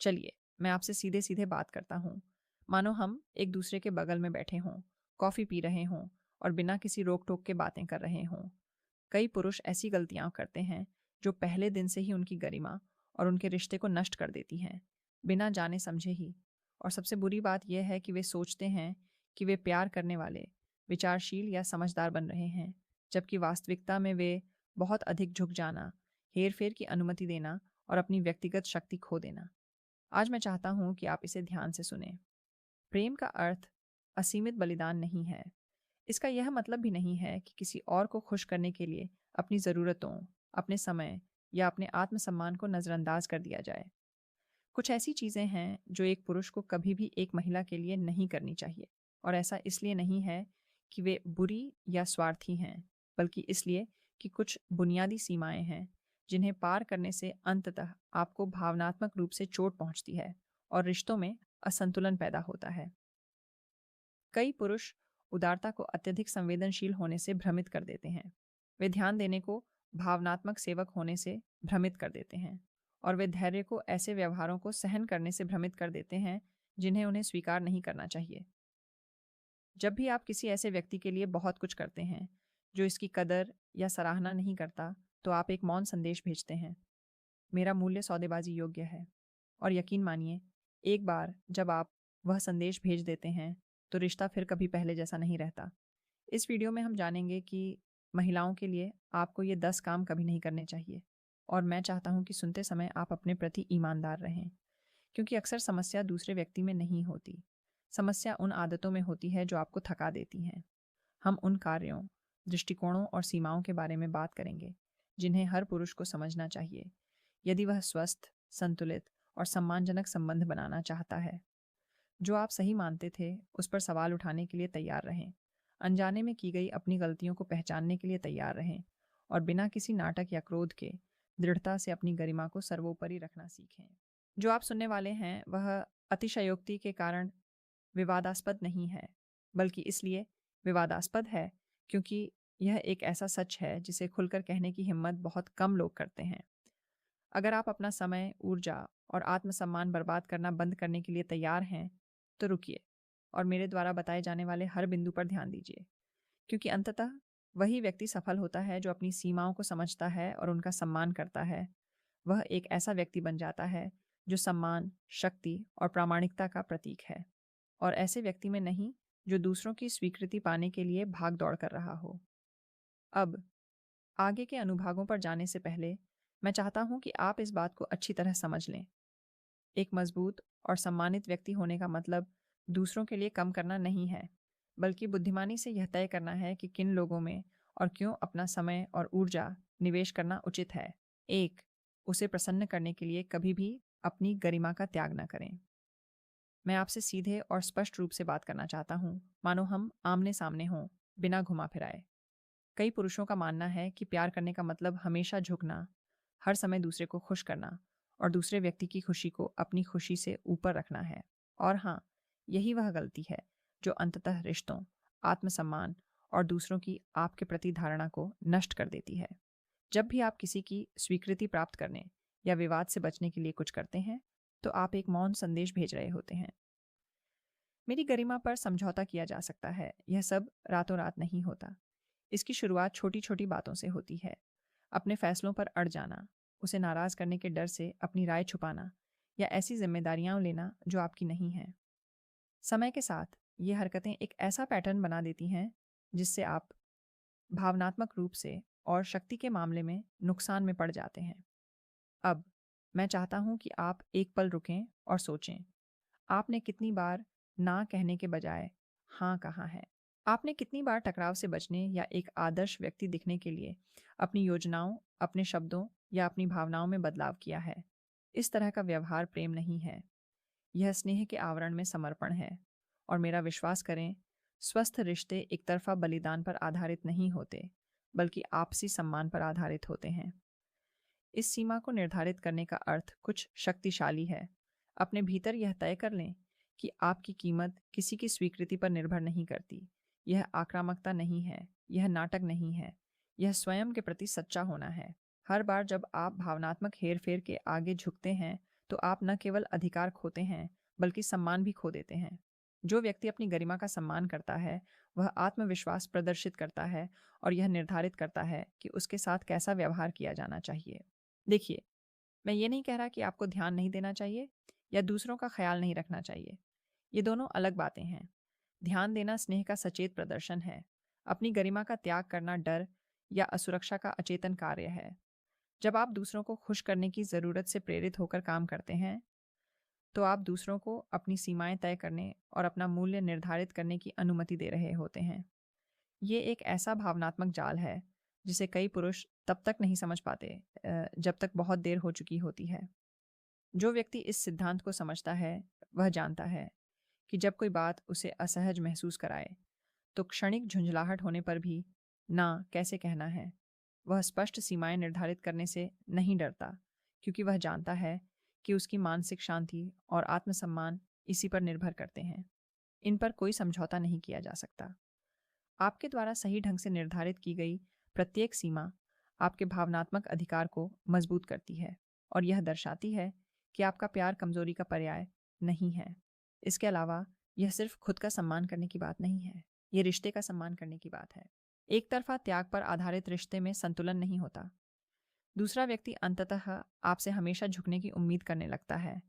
चलिए, मैं आपसे सीधे सीधे बात करता हूँ। मानो हम एक दूसरे के बगल में बैठे हों, कॉफ़ी पी रहे हों और बिना किसी रोक टोक के बातें कर रहे हों। कई पुरुष ऐसी गलतियां करते हैं जो पहले दिन से ही उनकी गरिमा और उनके रिश्ते को नष्ट कर देती हैं, बिना जाने समझे ही। और सबसे बुरी बात यह है कि वे सोचते हैं कि वे प्यार करने वाले, विचारशील या समझदार बन रहे हैं, जबकि वास्तविकता में वे बहुत अधिक झुक जाना, हेर फेर की अनुमति देना और अपनी व्यक्तिगत शक्ति खो देना। आज मैं चाहता हूँ कि आप इसे ध्यान से सुनें। प्रेम का अर्थ असीमित बलिदान नहीं है। इसका यह मतलब भी नहीं है कि किसी और को खुश करने के लिए अपनी ज़रूरतों, अपने समय या अपने आत्मसम्मान को नज़रअंदाज कर दिया जाए। कुछ ऐसी चीज़ें हैं जो एक पुरुष को कभी भी एक महिला के लिए नहीं करनी चाहिए। और ऐसा इसलिए नहीं है कि वे बुरी या स्वार्थी हैं, बल्कि इसलिए कि कुछ बुनियादी सीमाएं हैं जिन्हें पार करने से अंततः आपको भावनात्मक रूप से चोट पहुंचती है और रिश्तों में असंतुलन पैदा होता है। कई पुरुष उदारता को अत्यधिक संवेदनशील होने से भ्रमित कर देते हैं। वे ध्यान देने को भावनात्मक सेवक होने से भ्रमित कर देते हैं। और वे धैर्य को ऐसे व्यवहारों को सहन करने से भ्रमित कर देते हैं जिन्हें उन्हें स्वीकार नहीं करना चाहिए। जब भी आप किसी ऐसे व्यक्ति के लिए बहुत कुछ करते हैं जो इसकी कदर या सराहना नहीं करता, तो आप एक मौन संदेश भेजते हैं, मेरा मूल्य सौदेबाजी योग्य है। और यकीन मानिए, एक बार जब आप वह संदेश भेज देते हैं, तो रिश्ता फिर कभी पहले जैसा नहीं रहता। इस वीडियो में हम जानेंगे कि महिलाओं के लिए आपको ये 10 काम कभी नहीं करने चाहिए। और मैं चाहता हूँ कि सुनते समय आप अपने प्रति ईमानदार रहें, क्योंकि अक्सर समस्या दूसरे व्यक्ति में नहीं होती। समस्या उन आदतों में होती है जो आपको थका देती हैं। हम उन कार्यों, दृष्टिकोणों और सीमाओं के बारे में बात करेंगे जिन्हें हर पुरुष को समझना चाहिए यदि वह स्वस्थ, संतुलित और सम्मानजनक संबंध बनाना चाहता है। जो आप सही मानते थे, उस पर सवाल उठाने के लिए तैयार रहें। अनजाने में की गई अपनी गलतियों को पहचानने के लिए तैयार रहें और बिना किसी नाटक या क्रोध के दृढ़ता से अपनी गरिमा को सर्वोपरि रखना सीखें। जो आप सुनने वाले हैं वह अतिशयोक्ति के कारण विवादास्पद नहीं है, बल्कि इसलिए विवादास्पद है क्योंकि यह एक ऐसा सच है जिसे खुलकर कहने की हिम्मत बहुत कम लोग करते हैं। अगर आप अपना समय, ऊर्जा और आत्मसम्मान बर्बाद करना बंद करने के लिए तैयार हैं, तो रुकिए और मेरे द्वारा बताए जाने वाले हर बिंदु पर ध्यान दीजिए, क्योंकि अंततः वही व्यक्ति सफल होता है जो अपनी सीमाओं को समझता है और उनका सम्मान करता है। वह एक ऐसा व्यक्ति बन जाता है जो सम्मान, शक्ति और प्रामाणिकता का प्रतीक है, और ऐसे व्यक्ति में नहीं जो दूसरों की स्वीकृति पाने के लिए भाग दौड़ कर रहा हो। अब आगे के अनुभागों पर जाने से पहले मैं चाहता हूं कि आप इस बात को अच्छी तरह समझ लें। एक मजबूत और सम्मानित व्यक्ति होने का मतलब दूसरों के लिए कम करना नहीं है, बल्कि बुद्धिमानी से यह तय करना है कि किन लोगों में और क्यों अपना समय और ऊर्जा निवेश करना उचित है। एक, उसे प्रसन्न करने के लिए कभी भी अपनी गरिमा का त्याग न करें। मैं आपसे सीधे और स्पष्ट रूप से बात करना चाहता हूँ, मानो हम आमने सामने हों, बिना घुमा फिराए। कई पुरुषों का मानना है कि प्यार करने का मतलब हमेशा झुकना, हर समय दूसरे को खुश करना और दूसरे व्यक्ति की खुशी को अपनी खुशी से ऊपर रखना है। और हाँ, यही वह गलती है जो अंततः रिश्तों, आत्मसम्मान और दूसरों की आपके प्रति धारणा को नष्ट कर देती है। जब भी आप किसी की स्वीकृति प्राप्त करने या विवाद से बचने के लिए कुछ करते हैं, तो आप एक मौन संदेश भेज रहे होते हैं। मेरी गरिमा पर समझौता किया जा सकता है, यह सब रातों रात नहीं होता। इसकी शुरुआत छोटी छोटी बातों से होती है। अपने फैसलों पर अड़ जाना, उसे नाराज करने के डर से अपनी राय छुपाना या ऐसी जिम्मेदारियां लेना जो आपकी नहीं हैं। समय के साथ ये हरकतें एक ऐसा पैटर्न बना देती हैं जिससे आप भावनात्मक रूप से और शक्ति के मामले में नुकसान में पड़ जाते हैं। अब मैं चाहता हूं कि आप एक पल रुकें और सोचें, आपने कितनी बार ना कहने के बजाय हाँ कहा है? आपने कितनी बार टकराव से बचने या एक आदर्श व्यक्ति दिखने के लिए अपनी योजनाओं, अपने शब्दों या अपनी भावनाओं में बदलाव किया है? इस तरह का व्यवहार प्रेम नहीं है, यह स्नेह के आवरण में समर्पण है। और मेरा विश्वास करें, स्वस्थ रिश्ते एक तरफा बलिदान पर आधारित नहीं होते, बल्कि आपसी सम्मान पर आधारित होते हैं। इस सीमा को निर्धारित करने का अर्थ कुछ शक्तिशाली है। अपने भीतर यह तय कर लें कि आपकी कीमत किसी की स्वीकृति पर निर्भर नहीं करती। यह आक्रामकता नहीं है, यह नाटक नहीं है, यह स्वयं के प्रति सच्चा होना है। हर बार जब आप भावनात्मक हेरफेर के आगे झुकते हैं, तो आप न केवल अधिकार खोते हैं, बल्कि सम्मान भी खो देते हैं। जो व्यक्ति अपनी गरिमा का सम्मान करता है, वह आत्मविश्वास प्रदर्शित करता है और यह निर्धारित करता है कि उसके साथ कैसा व्यवहार किया जाना चाहिए। देखिए, मैं ये नहीं कह रहा कि आपको ध्यान नहीं देना चाहिए या दूसरों का ख्याल नहीं रखना चाहिए। ये दोनों अलग बातें हैं। ध्यान देना स्नेह का सचेत प्रदर्शन है। अपनी गरिमा का त्याग करना डर या असुरक्षा का अचेतन कार्य है। जब आप दूसरों को खुश करने की ज़रूरत से प्रेरित होकर काम करते हैं, तो आप दूसरों को अपनी सीमाएं तय करने और अपना मूल्य निर्धारित करने की अनुमति दे रहे होते हैं। ये एक ऐसा भावनात्मक जाल है जिसे कई पुरुष तब तक नहीं समझ पाते जब तक बहुत देर हो चुकी होती है। जो व्यक्ति इस सिद्धांत को समझता है, वह जानता है कि जब कोई बात उसे असहज महसूस कराए, तो क्षणिक झुंझलाहट होने पर भी ना कैसे कहना है। वह स्पष्ट सीमाएं निर्धारित करने से नहीं डरता, क्योंकि वह जानता है कि उसकी मानसिक शांति और आत्मसम्मान इसी पर निर्भर करते हैं। इन पर कोई समझौता नहीं किया जा सकता। आपके द्वारा सही ढंग से निर्धारित की गई प्रत्येक सीमा आपके भावनात्मक अधिकार को मजबूत करती है और यह दर्शाती है कि आपका प्यार कमजोरी का पर्याय नहीं है। इसके अलावा यह सिर्फ खुद का सम्मान करने की बात नहीं है, यह रिश्ते का सम्मान करने की बात है। एक तरफा त्याग पर आधारित रिश्ते में संतुलन नहीं होता। दूसरा व्यक्ति अंततः आपसे हमेशा झुकने की उम्मीद करने लगता है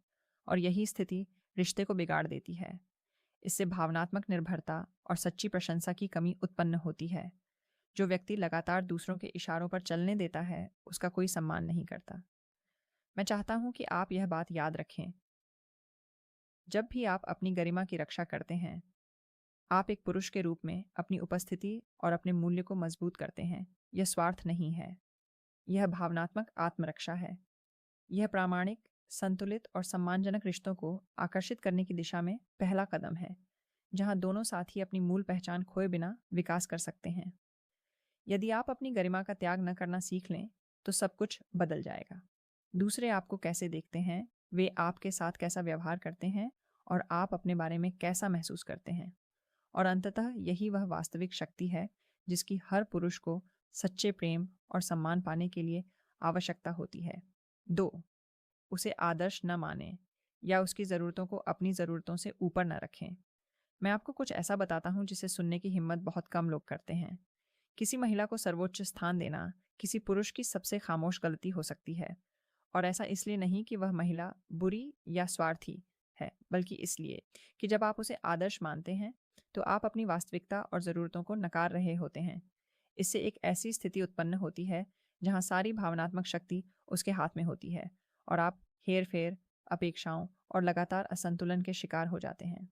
और यही स्थिति रिश्ते को बिगाड़ देती है। इससे भावनात्मक निर्भरता और सच्ची प्रशंसा की कमी उत्पन्न होती है। जो व्यक्ति लगातार दूसरों के इशारों पर चलने देता है, उसका कोई सम्मान नहीं करता। मैं चाहता हूं कि आप यह बात याद रखें। जब भी आप अपनी गरिमा की रक्षा करते हैं, आप एक पुरुष के रूप में अपनी उपस्थिति और अपने मूल्य को मजबूत करते हैं। यह स्वार्थ नहीं है, यह भावनात्मक आत्मरक्षा है। यह प्रामाणिक, संतुलित और सम्मानजनक रिश्तों को आकर्षित करने की दिशा में पहला कदम है, जहां दोनों साथी अपनी मूल पहचान खोए बिना विकास कर सकते हैं। यदि आप अपनी गरिमा का त्याग न करना सीख लें, तो सब कुछ बदल जाएगा। दूसरे आपको कैसे देखते हैं, वे आपके साथ कैसा व्यवहार करते हैं और आप अपने बारे में कैसा महसूस करते हैं। और अंततः यही वह वास्तविक शक्ति है जिसकी हर पुरुष को सच्चे प्रेम और सम्मान पाने के लिए आवश्यकता होती है। 2. उसे आदर्श न मानें या उसकी ज़रूरतों को अपनी ज़रूरतों से ऊपर न रखें। मैं आपको कुछ ऐसा बताता हूँ जिसे सुनने की हिम्मत बहुत कम लोग करते हैं। किसी महिला को सर्वोच्च स्थान देना किसी पुरुष की सबसे खामोश गलती हो सकती है, और ऐसा इसलिए नहीं कि वह महिला बुरी या स्वार्थी है, बल्कि इसलिए कि जब आप उसे आदर्श मानते हैं, तो आप अपनी वास्तविकता और ज़रूरतों को नकार रहे होते हैं। इससे एक ऐसी स्थिति उत्पन्न होती है जहां सारी भावनात्मक शक्ति उसके हाथ में होती है और आप हेर-फेर, अपेक्षाओं और लगातार असंतुलन के शिकार हो जाते हैं।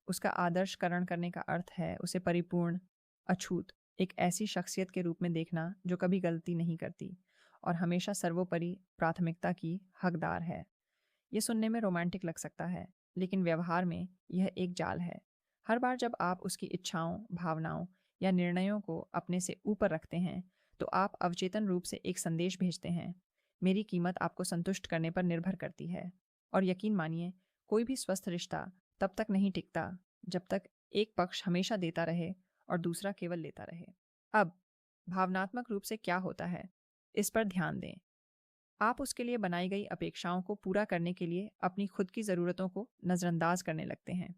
उसका आदर्शकरण करने का अर्थ है उसे परिपूर्ण, अछूत, एक ऐसी शख्सियत के रूप में देखना जो कभी गलती नहीं करती और हमेशा सर्वोपरि प्राथमिकता की हकदार है। ये सुनने में रोमांटिक लग सकता है, लेकिन व्यवहार में यह एक जाल है। हर बार जब आप उसकी इच्छाओं, भावनाओं या निर्णयों को अपने से ऊपर रखते हैं, तो आप अवचेतन रूप से एक संदेश भेजते हैं, मेरी कीमत आपको संतुष्ट करने पर निर्भर करती है। और यकीन मानिए, कोई भी स्वस्थ रिश्ता तब तक नहीं टिकता जब तक एक पक्ष हमेशा देता रहे और दूसरा केवल लेता रहे। अब भावनात्मक रूप से क्या होता है, इस पर ध्यान दें। आप उसके लिए बनाई गई अपेक्षाओं को पूरा करने के लिए अपनी खुद की ज़रूरतों को नज़रअंदाज करने लगते हैं।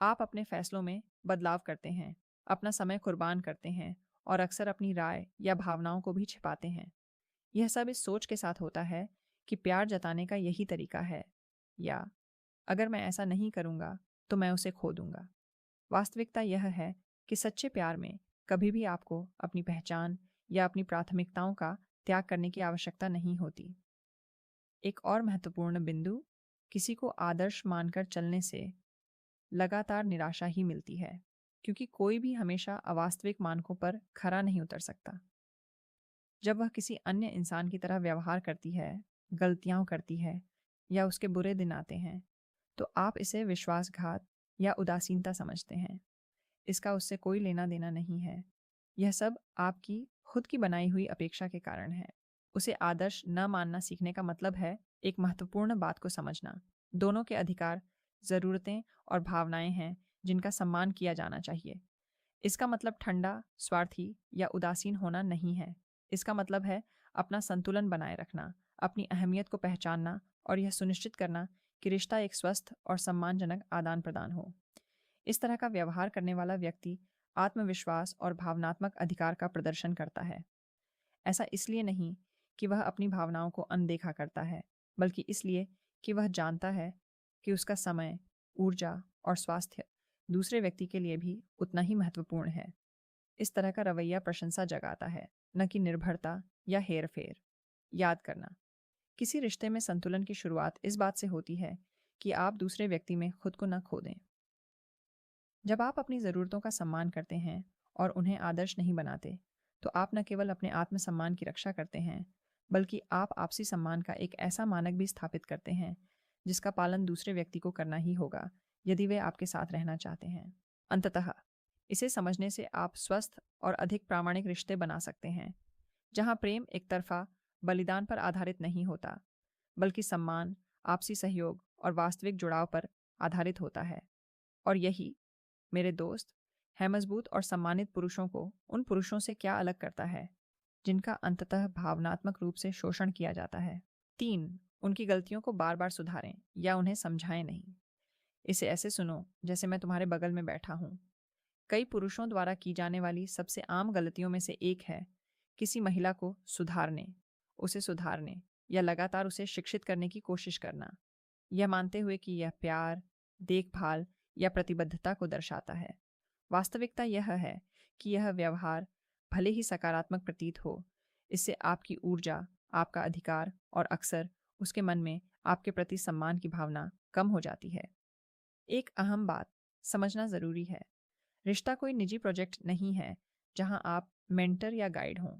आप अपने फैसलों में बदलाव करते हैं, अपना समय कुर्बान करते हैं और अक्सर अपनी राय या भावनाओं को भी छिपाते हैं। यह सब इस सोच के साथ होता है कि प्यार जताने का यही तरीका है, या अगर मैं ऐसा नहीं करूँगा तो मैं उसे खो दूँगा। वास्तविकता यह है कि सच्चे प्यार में कभी भी आपको अपनी पहचान या अपनी प्राथमिकताओं का त्याग करने की आवश्यकता नहीं होती। एक और महत्वपूर्ण बिंदु, किसी को आदर्श मानकर चलने से लगातार निराशा ही मिलती है, क्योंकि कोई भी हमेशा अवास्तविक मानकों पर खरा नहीं उतर सकता। जब वह किसी अन्य इंसान की तरह व्यवहार करती है, गलतियां करती है या उसके बुरे दिन आते हैं, तो आप इसे विश्वासघात या उदासीनता समझते हैं। इसका उससे कोई लेना देना नहीं है। यह सब आपकी खुद की बनाई हुई अपेक्षा के कारण है। उसे आदर्श न मानना सीखने का मतलब है एक महत्वपूर्ण बात को समझना। दोनों के अधिकार, ज़रूरतें और भावनाएं हैं जिनका सम्मान किया जाना चाहिए। इसका मतलब ठंडा, स्वार्थी या उदासीन होना नहीं है। इसका मतलब है अपना संतुलन बनाए रखना, अपनी अहमियत को पहचानना और यह सुनिश्चित करना कि रिश्ता एक स्वस्थ और सम्मानजनक आदान प्रदान हो। इस तरह का व्यवहार करने वाला व्यक्ति आत्मविश्वास और भावनात्मक अधिकार का प्रदर्शन करता है। ऐसा इसलिए नहीं कि वह अपनी भावनाओं को अनदेखा करता है, बल्कि इसलिए कि वह जानता है कि उसका समय, ऊर्जा और स्वास्थ्य दूसरे व्यक्ति के लिए भी उतना ही महत्वपूर्ण है। इस तरह का रवैया प्रशंसा जगाता है, न कि निर्भरता या हेरफेर। याद करना, किसी रिश्ते में संतुलन की शुरुआत इस बात से होती है कि आप दूसरे व्यक्ति में खुद को न खो दें। जब आप अपनी ज़रूरतों का सम्मान करते हैं और उन्हें आदर्श नहीं बनाते, तो आप न केवल अपने आत्मसम्मान की रक्षा करते हैं, बल्कि आप आपसी सम्मान का एक ऐसा मानक भी स्थापित करते हैं जिसका पालन दूसरे व्यक्ति को करना ही होगा यदि वे आपके साथ रहना चाहते हैं। अंततः इसे समझने से आप स्वस्थ और अधिक प्रामाणिक रिश्ते बना सकते हैं, जहां प्रेम एक तरफा बलिदान पर आधारित नहीं होता, बल्कि सम्मान, आपसी सहयोग और वास्तविक जुड़ाव पर आधारित होता है। और यही, मेरे दोस्त, है मजबूत और सम्मानित पुरुषों को उन पुरुषों से क्या अलग करता है जिनका अंततः भावनात्मक रूप से शोषण किया जाता है। 3. उनकी गलतियों को बार बार सुधारें या उन्हें समझाएं नहीं। इसे ऐसे सुनो जैसे मैं तुम्हारे बगल में बैठा हूँ। कई पुरुषों द्वारा की जाने वाली सबसे आम गलतियों में से एक है किसी महिला को उसे सुधारने या लगातार उसे शिक्षित करने की कोशिश करना, यह मानते हुए कि यह प्यार, देखभाल या प्रतिबद्धता को दर्शाता है। वास्तविकता यह है कि यह व्यवहार, भले ही सकारात्मक प्रतीत हो, इससे आपकी ऊर्जा, आपका अधिकार और अक्सर उसके मन में आपके प्रति सम्मान की भावना कम हो जाती है। एक अहम बात समझना ज़रूरी है, रिश्ता कोई निजी प्रोजेक्ट नहीं है जहां आप मेंटर या गाइड हों।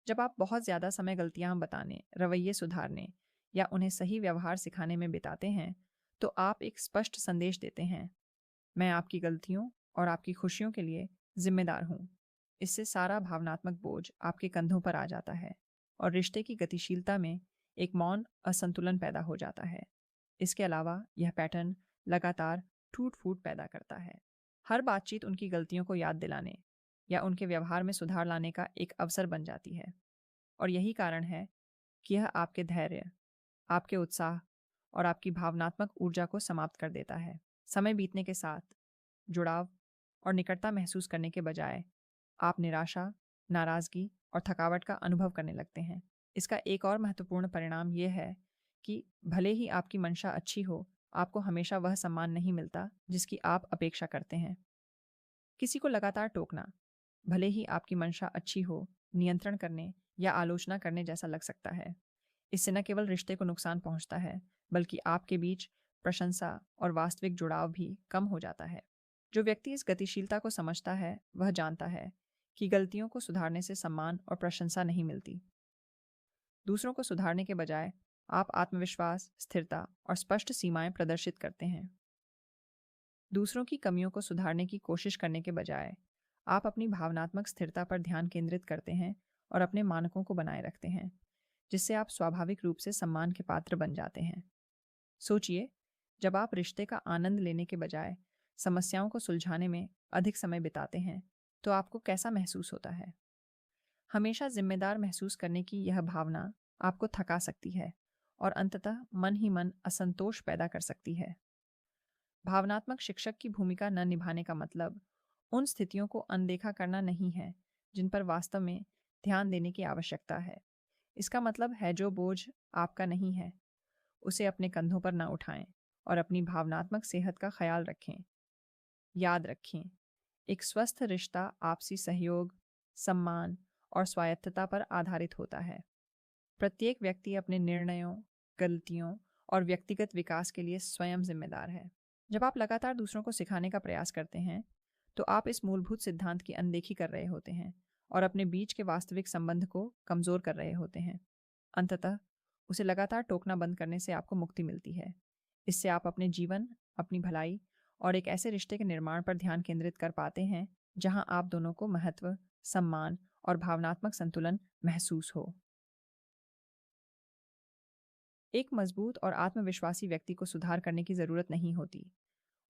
जब आप बहुत ज़्यादा समय गलतियां बताने, रवैये सुधारने या उन्हें सही व्यवहार सिखाने में बिताते हैं, तो आप एक स्पष्ट संदेश देते हैं, मैं आपकी गलतियों और आपकी खुशियों के लिए जिम्मेदार हूँ। इससे सारा भावनात्मक बोझ आपके कंधों पर आ जाता है और रिश्ते की गतिशीलता में एक मौन असंतुलन पैदा हो जाता है। इसके अलावा यह पैटर्न लगातार टूट फूट पैदा करता है। हर बातचीत उनकी गलतियों को याद दिलाने या उनके व्यवहार में सुधार लाने का एक अवसर बन जाती है। और यही कारण है कि यह आपके धैर्य, आपके उत्साह और आपकी भावनात्मक ऊर्जा को समाप्त कर देता है। समय बीतने के साथ जुड़ाव और निकटता महसूस करने के बजाय आप निराशा, नाराजगी और थकावट का अनुभव करने लगते हैं। इसका एक और महत्वपूर्ण परिणाम यह है कि भले ही आपकी मंशा अच्छी हो, आपको हमेशा वह सम्मान नहीं मिलता जिसकी आप अपेक्षा करते हैं। किसी को लगातार टोकना, भले ही आपकी मंशा अच्छी हो, नियंत्रण करने या आलोचना करने जैसा लग सकता है। इससे न केवल रिश्ते को नुकसान पहुंचता है, बल्कि आपके बीच प्रशंसा और वास्तविक जुड़ाव भी कम हो जाता है। जो व्यक्ति इस गतिशीलता को समझता है, वह जानता है कि गलतियों को सुधारने से सम्मान और प्रशंसा नहीं मिलती। दूसरों को सुधारने के बजाय आप आत्मविश्वास, स्थिरता और स्पष्ट सीमाएं प्रदर्शित करते हैं। दूसरों की कमियों को सुधारने की कोशिश करने के बजाय आप अपनी भावनात्मक स्थिरता पर ध्यान केंद्रित करते हैं और अपने मानकों को बनाए रखते हैं, जिससे आप स्वाभाविक रूप से सम्मान के पात्र बन जाते हैं। सोचिए, जब आप रिश्ते का आनंद लेने के बजाय समस्याओं को सुलझाने में अधिक समय बिताते हैं, तो आपको कैसा महसूस होता है? हमेशा जिम्मेदार महसूस करने की यह भावना आपको थका सकती है और अंततः मन ही मन असंतोष पैदा कर सकती है। भावनात्मक शिक्षक की भूमिका न निभाने का मतलब उन स्थितियों को अनदेखा करना नहीं है जिन पर वास्तव में ध्यान देने की आवश्यकता है। इसका मतलब है जो बोझ आपका नहीं है, उसे अपने कंधों पर न उठाएं और अपनी भावनात्मक सेहत का ख्याल रखें। याद रखें, एक स्वस्थ रिश्ता आपसी सहयोग, सम्मान और स्वायत्तता पर आधारित होता है। प्रत्येक व्यक्ति अपने निर्णयों, गलतियों और व्यक्तिगत विकास के लिए स्वयं जिम्मेदार है। जब आप लगातार दूसरों को सिखाने का प्रयास करते हैं, तो आप इस मूलभूत सिद्धांत की अनदेखी कर रहे होते हैं और अपने बीच के वास्तविक संबंध को कमजोर कर रहे होते हैं। अंततः उसे लगातार टोकना बंद करने से आपको मुक्ति मिलती है। इससे आप अपने जीवन, अपनी भलाई और एक ऐसे रिश्ते के निर्माण पर ध्यान केंद्रित कर पाते हैं जहां आप दोनों को महत्व, सम्मान और भावनात्मक संतुलन महसूस हो। एक मजबूत और आत्मविश्वासी व्यक्ति को सुधार करने की जरूरत नहीं होती,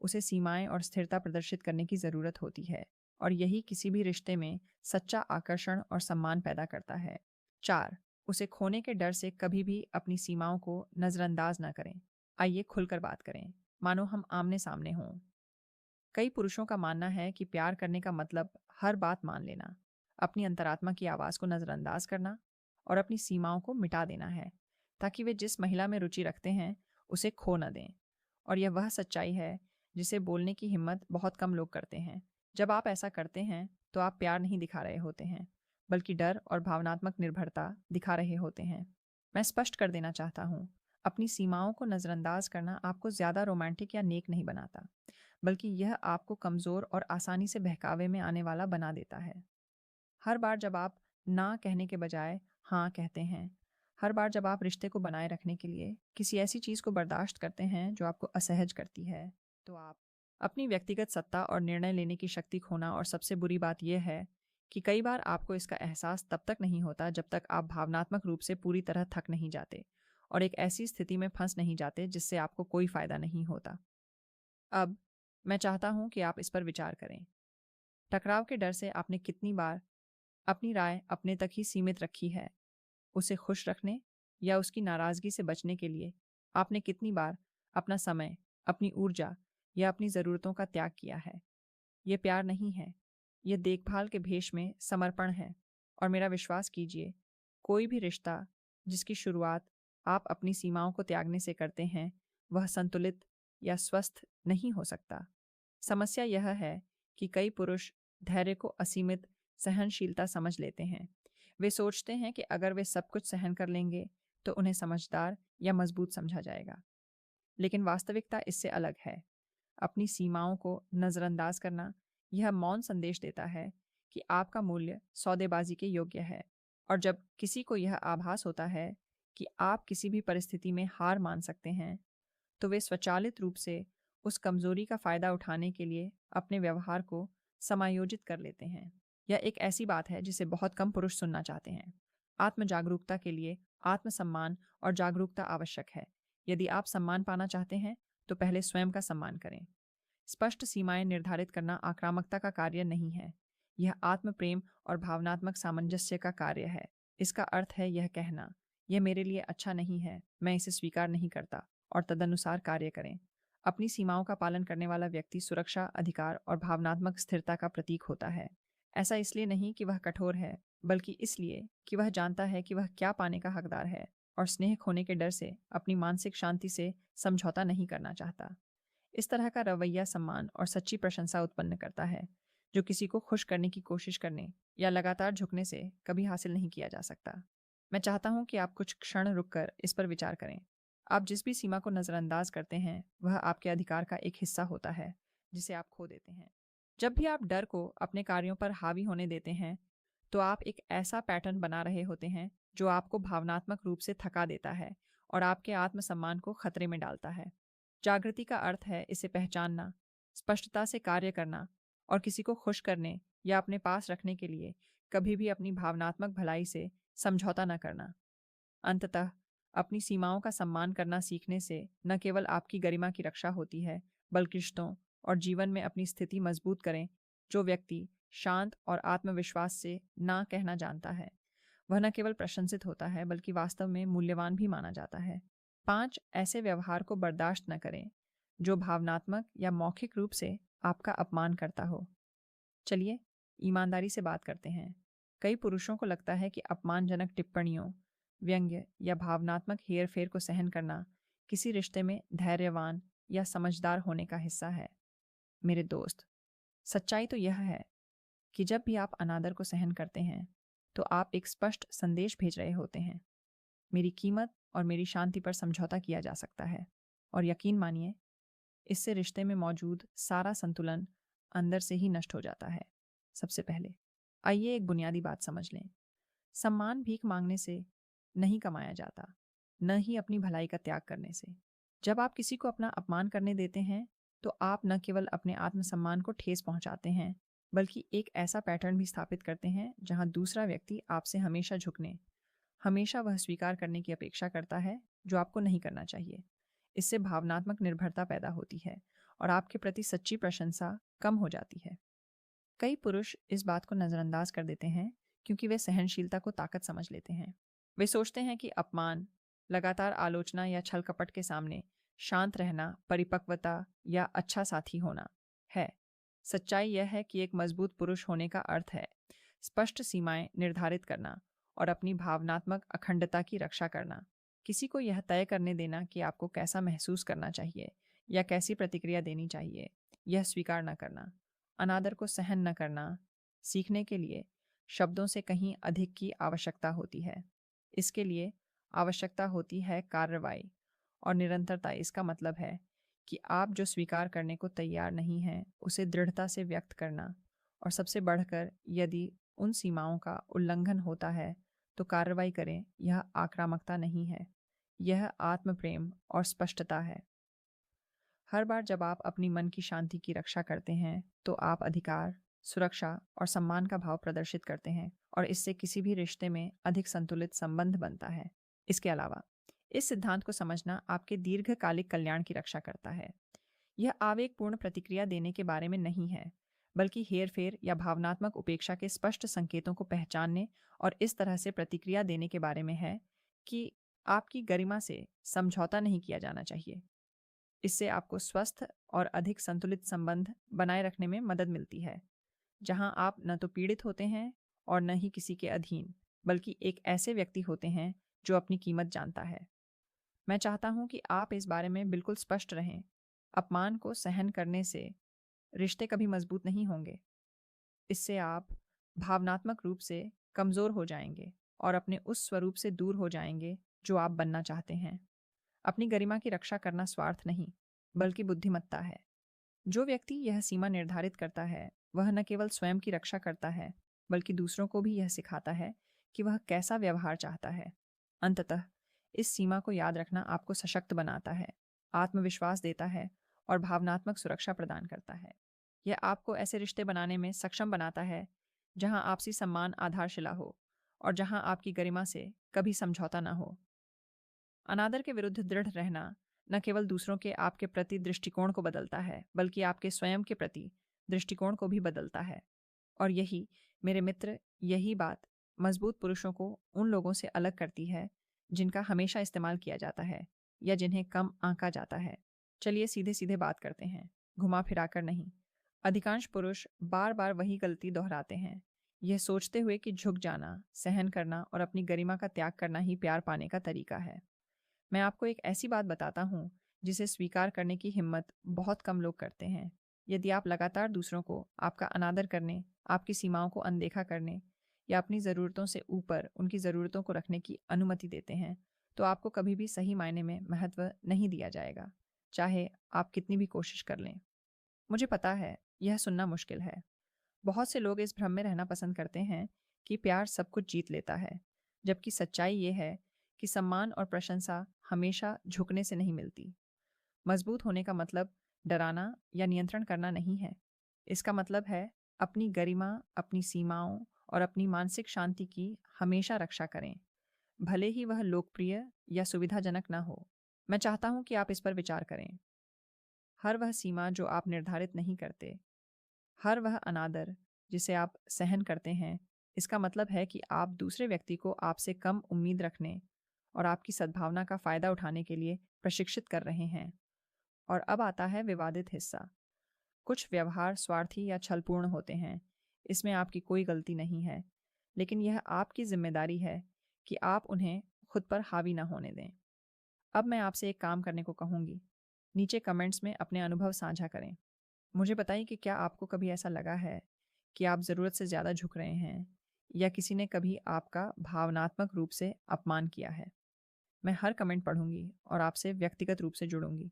उसे सीमाएं और स्थिरता प्रदर्शित करने की जरूरत होती है, और यही किसी भी रिश्ते में सच्चा आकर्षण और सम्मान पैदा करता है। 4. उसे खोने के डर से कभी भी अपनी सीमाओं को नज़रअंदाज ना करें। आइए खुलकर बात करें, मानो हम आमने सामने हों। कई पुरुषों का मानना है कि प्यार करने का मतलब हर बात मान लेना, अपनी अंतरात्मा की आवाज़ को नज़रअंदाज करना और अपनी सीमाओं को मिटा देना है, ताकि वे जिस महिला में रुचि रखते हैं उसे खो न दें। और यह वह सच्चाई है जिसे बोलने की हिम्मत बहुत कम लोग करते हैं। जब आप ऐसा करते हैं तो आप प्यार नहीं दिखा रहे होते हैं, बल्कि डर और भावनात्मक निर्भरता दिखा रहे होते हैं। मैं स्पष्ट कर देना चाहता हूँ, अपनी सीमाओं को नज़रअंदाज करना आपको ज़्यादा रोमांटिक या नेक नहीं बनाता, बल्कि यह आपको कमज़ोर और आसानी से बहकावे में आने वाला बना देता है। हर बार जब आप ना कहने के बजाय हाँ कहते हैं, हर बार जब आप रिश्ते को बनाए रखने के लिए किसी ऐसी चीज़ को बर्दाश्त करते हैं जो आपको असहज करती है, तो आप अपनी व्यक्तिगत सत्ता और निर्णय लेने की शक्ति खोना। और सबसे बुरी बात यह है कि कई बार आपको इसका एहसास तब तक नहीं होता जब तक आप भावनात्मक रूप से पूरी तरह थक नहीं जाते और एक ऐसी स्थिति में फंस नहीं जाते जिससे आपको कोई फायदा नहीं होता। अब मैं चाहता हूं कि आप इस पर विचार करें। टकराव के डर से आपने कितनी बार अपनी राय अपने तक ही सीमित रखी है? उसे खुश रखने या उसकी नाराज़गी से बचने के लिए आपने कितनी बार अपना समय, अपनी ऊर्जा या अपनी ज़रूरतों का त्याग किया है? ये प्यार नहीं है, ये देखभाल के भेष में समर्पण है। और मेरा विश्वास कीजिए, कोई भी रिश्ता जिसकी शुरुआत आप अपनी सीमाओं को त्यागने से करते हैं, वह संतुलित या स्वस्थ नहीं हो सकता। समस्या यह है कि कई पुरुष धैर्य को असीमित सहनशीलता समझ लेते हैं। वे सोचते हैं कि अगर वे सब कुछ सहन कर लेंगे, तो उन्हें समझदार या मजबूत समझा जाएगा। लेकिन वास्तविकता इससे अलग है। अपनी सीमाओं को नज़रअंदाज करना यह मौन संदेश देता है कि आपका मूल्य सौदेबाजी के योग्य है। और जब किसी को यह आभास होता है कि आप किसी भी परिस्थिति में हार मान सकते हैं, तो वे स्वचालित रूप से उस कमजोरी का फायदा उठाने के लिए अपने व्यवहार को समायोजित कर लेते हैं। यह एक ऐसी बात है जिसे बहुत कम पुरुष सुनना चाहते हैं। आत्म जागरूकता के लिए आत्मसम्मान और जागरूकता आवश्यक है। यदि आप सम्मान पाना चाहते हैं, तो पहले स्वयं का सम्मान करें। स्पष्ट सीमाएं निर्धारित करना आक्रामकता का कार्य नहीं है, यह आत्म प्रेम और भावनात्मक सामंजस्य का कार्य है। इसका अर्थ है यह कहना, यह मेरे लिए अच्छा नहीं है, मैं इसे स्वीकार नहीं करता, और तदनुसार कार्य करें। अपनी सीमाओं का पालन करने वाला व्यक्ति सुरक्षा, अधिकार और भावनात्मक स्थिरता का प्रतीक होता है। ऐसा इसलिए नहीं कि वह कठोर है, बल्कि इसलिए कि वह जानता है कि वह क्या पाने का हकदार है और स्नेह खोने के डर से अपनी मानसिक शांति से समझौता नहीं करना चाहता। इस तरह का रवैया सम्मान और सच्ची प्रशंसा उत्पन्न करता है, जो किसी को खुश करने की कोशिश करने या लगातार झुकने से कभी हासिल नहीं किया जा सकता। मैं चाहता हूं कि आप कुछ क्षण रुककर इस पर विचार करें। आप जिस भी सीमा को नज़रअंदाज करते हैं, वह आपके अधिकार का एक हिस्सा होता है, जिसे आप खो देते हैं। जब भी आप डर को अपने कार्यों पर हावी होने देते हैं, तो आप एक ऐसा पैटर्न बना रहे होते हैं जो आपको भावनात्मक रूप से थका देता है और आपके आत्मसम्मान को खतरे में डालता है। जागृति का अर्थ है इसे पहचानना, स्पष्टता से कार्य करना और किसी को खुश करने या अपने पास रखने के लिए कभी भी अपनी भावनात्मक भलाई से समझौता न करना। अंततः अपनी सीमाओं का सम्मान करना सीखने से न केवल आपकी गरिमा की रक्षा होती है, बल्कि रिश्तों और जीवन में अपनी स्थिति मजबूत करें। जो व्यक्ति शांत और आत्मविश्वास से ना कहना जानता है, वह न केवल प्रशंसित होता है, बल्कि वास्तव में मूल्यवान भी माना जाता है। 5 ऐसे व्यवहार को बर्दाश्त न करें जो भावनात्मक या मौखिक रूप से आपका अपमान करता हो। चलिए ईमानदारी से बात करते हैं। कई पुरुषों को लगता है कि अपमानजनक टिप्पणियों, व्यंग्य या भावनात्मक हेरफेर को सहन करना किसी रिश्ते में धैर्यवान या समझदार होने का हिस्सा है। मेरे दोस्त, सच्चाई तो यह है कि जब भी आप अनादर को सहन करते हैं, तो आप एक स्पष्ट संदेश भेज रहे होते हैं। मेरी कीमत और मेरी शांति पर समझौता किया जा सकता है, और यकीन मानिए, इससे रिश्ते में मौजूद सारा संतुलन अंदर से ही नष्ट हो जाता है। सबसे पहले आइए एक बुनियादी बात समझ लें। सम्मान भीख मांगने से नहीं कमाया जाता, न ही अपनी भलाई का त्याग करने से। जब आप किसी को अपना अपमान करने देते हैं, तो आप न केवल अपने आत्मसम्मान को ठेस पहुंचाते हैं, बल्कि एक ऐसा पैटर्न भी स्थापित करते हैं जहां दूसरा व्यक्ति आपसे हमेशा झुकने, हमेशा वह स्वीकार करने की अपेक्षा करता है जो आपको नहीं करना चाहिए। इससे भावनात्मक निर्भरता पैदा होती है और आपके प्रति सच्ची प्रशंसा कम हो जाती है। कई पुरुष इस बात को नज़रअंदाज कर देते हैं क्योंकि वे सहनशीलता को ताकत समझ लेते हैं। वे सोचते हैं कि अपमान, लगातार आलोचना या छल कपट के सामने शांत रहना परिपक्वता या अच्छा साथी होना है। सच्चाई यह है कि एक मजबूत पुरुष होने का अर्थ है स्पष्ट सीमाएं निर्धारित करना और अपनी भावनात्मक अखंडता की रक्षा करना। किसी को यह तय करने देना कि आपको कैसा महसूस करना चाहिए या कैसी प्रतिक्रिया देनी चाहिए, यह स्वीकार न करना। अनादर को सहन न करना। सीखने के लिए शब्दों से कहीं अधिक की आवश्यकता होती है। इसके लिए आवश्यकता होती है कार्रवाई और निरंतरता। इसका मतलब है कि आप जो स्वीकार करने को तैयार नहीं हैं उसे दृढ़ता से व्यक्त करना, और सबसे बढ़कर यदि उन सीमाओं का उल्लंघन होता है तो कार्रवाई करें। यह आक्रामकता नहीं है, यह आत्म प्रेम और स्पष्टता है। हर बार जब आप अपनी मन की शांति की रक्षा करते हैं तो आप अधिकार, सुरक्षा और सम्मान का भाव प्रदर्शित करते हैं, और इससे किसी भी रिश्ते में अधिक संतुलित संबंध बनता है। इसके अलावा इस सिद्धांत को समझना आपके दीर्घकालिक कल्याण की रक्षा करता है। यह आवेगपूर्ण प्रतिक्रिया देने के बारे में नहीं है, बल्कि हेरफेर या भावनात्मक उपेक्षा के स्पष्ट संकेतों को पहचानने और इस तरह से प्रतिक्रिया देने के बारे में है कि आपकी गरिमा से समझौता नहीं किया जाना चाहिए। इससे आपको स्वस्थ और अधिक संतुलित संबंध बनाए रखने में मदद मिलती है, जहां आप न तो पीड़ित होते हैं और न ही किसी के अधीन, बल्कि एक ऐसे व्यक्ति होते हैं जो अपनी कीमत जानता है। मैं चाहता हूं कि आप इस बारे में बिल्कुल स्पष्ट रहें। अपमान को सहन करने से रिश्ते कभी मजबूत नहीं होंगे। इससे आप भावनात्मक रूप से कमजोर हो जाएंगे और अपने उस स्वरूप से दूर हो जाएंगे जो आप बनना चाहते हैं। अपनी गरिमा की रक्षा करना स्वार्थ नहीं, बल्कि बुद्धिमत्ता है। जो व्यक्ति यह सीमा निर्धारित करता है वह न केवल स्वयं की रक्षा करता है, बल्कि दूसरों को भी यह सिखाता है कि वह कैसा व्यवहार चाहता है। अंततः इस सीमा को याद रखना आपको सशक्त बनाता है, आत्मविश्वास देता है और भावनात्मक सुरक्षा प्रदान करता है। यह आपको ऐसे रिश्ते बनाने में सक्षम बनाता है जहां आपसी सम्मान आधारशिला हो और जहां आपकी गरिमा से कभी समझौता न हो। अनादर के विरुद्ध दृढ़ रहना न केवल दूसरों के आपके प्रति दृष्टिकोण को बदलता है, बल्कि आपके स्वयं के प्रति दृष्टिकोण को भी बदलता है। और यही, मेरे मित्र, यही बात मजबूत पुरुषों को उन लोगों से अलग करती है जिनका हमेशा इस्तेमाल किया जाता है या जिन्हें कम आंका जाता है। चलिए सीधे सीधे बात करते हैं, घुमा फिरा कर नहीं। अधिकांश पुरुष बार बार वही गलती दोहराते हैं, यह सोचते हुए कि झुक जाना, सहन करना और अपनी गरिमा का त्याग करना ही प्यार पाने का तरीका है। मैं आपको एक ऐसी बात बताता हूँ जिसे स्वीकार करने की हिम्मत बहुत कम लोग करते हैं। यदि आप लगातार दूसरों को आपका अनादर करने, आपकी सीमाओं को अनदेखा करने या अपनी ज़रूरतों से ऊपर उनकी ज़रूरतों को रखने की अनुमति देते हैं, तो आपको कभी भी सही मायने में महत्व नहीं दिया जाएगा, चाहे आप कितनी भी कोशिश कर लें। मुझे पता है, यह सुनना मुश्किल है। बहुत से लोग इस भ्रम में रहना पसंद करते हैं कि प्यार सब कुछ जीत लेता है, जबकि सच्चाई ये है कि सम्मान और प्रशंसा हमेशा झुकने से नहीं मिलती। मजबूत होने का मतलब डराना या नियंत्रण करना नहीं है। इसका मतलब है अपनी गरिमा, अपनी सीमाओं और अपनी मानसिक शांति की हमेशा रक्षा करें, भले ही वह लोकप्रिय या सुविधाजनक ना हो। मैं चाहता हूं कि आप इस पर विचार करें। हर वह सीमा जो आप निर्धारित नहीं करते, हर वह अनादर जिसे आप सहन करते हैं, इसका मतलब है कि आप दूसरे व्यक्ति को आपसे कम उम्मीद रखने और आपकी सद्भावना का फायदा उठाने के लिए प्रशिक्षित कर रहे हैं। और अब आता है विवादित हिस्सा। कुछ व्यवहार स्वार्थी या छलपूर्ण होते हैं, इसमें आपकी कोई गलती नहीं है, लेकिन यह आपकी जिम्मेदारी है कि आप उन्हें खुद पर हावी ना होने दें। अब मैं आपसे एक काम करने को कहूँगी। नीचे कमेंट्स में अपने अनुभव साझा करें। मुझे बताइए कि क्या आपको कभी ऐसा लगा है कि आप ज़रूरत से ज़्यादा झुक रहे हैं, या किसी ने कभी आपका भावनात्मक रूप से अपमान किया है। मैं हर कमेंट पढ़ूंगी और आपसे व्यक्तिगत रूप से जुड़ूंगी।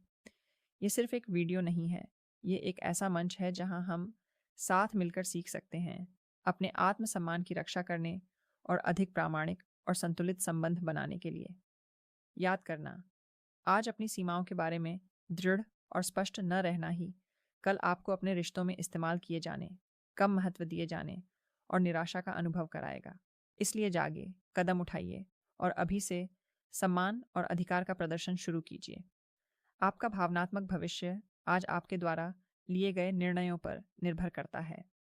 ये सिर्फ एक वीडियो नहीं है, ये एक ऐसा मंच है जहां हम साथ मिलकर सीख सकते हैं अपने आत्मसम्मान की रक्षा करने और अधिक प्रामाणिक और संतुलित संबंध बनाने के लिए। याद करना, आज अपनी सीमाओं के बारे में दृढ़ और स्पष्ट न रहना ही कल आपको अपने रिश्तों में इस्तेमाल किए जाने, कम महत्व दिए जाने और निराशा का अनुभव कराएगा। इसलिए जागे, कदम उठाइए और अभी से सम्मान और अधिकार का प्रदर्शन शुरू कीजिए। आपका भावनात्मक भविष्य आज आपके द्वारा लिए गए निर्णयों पर निर्भर करता है।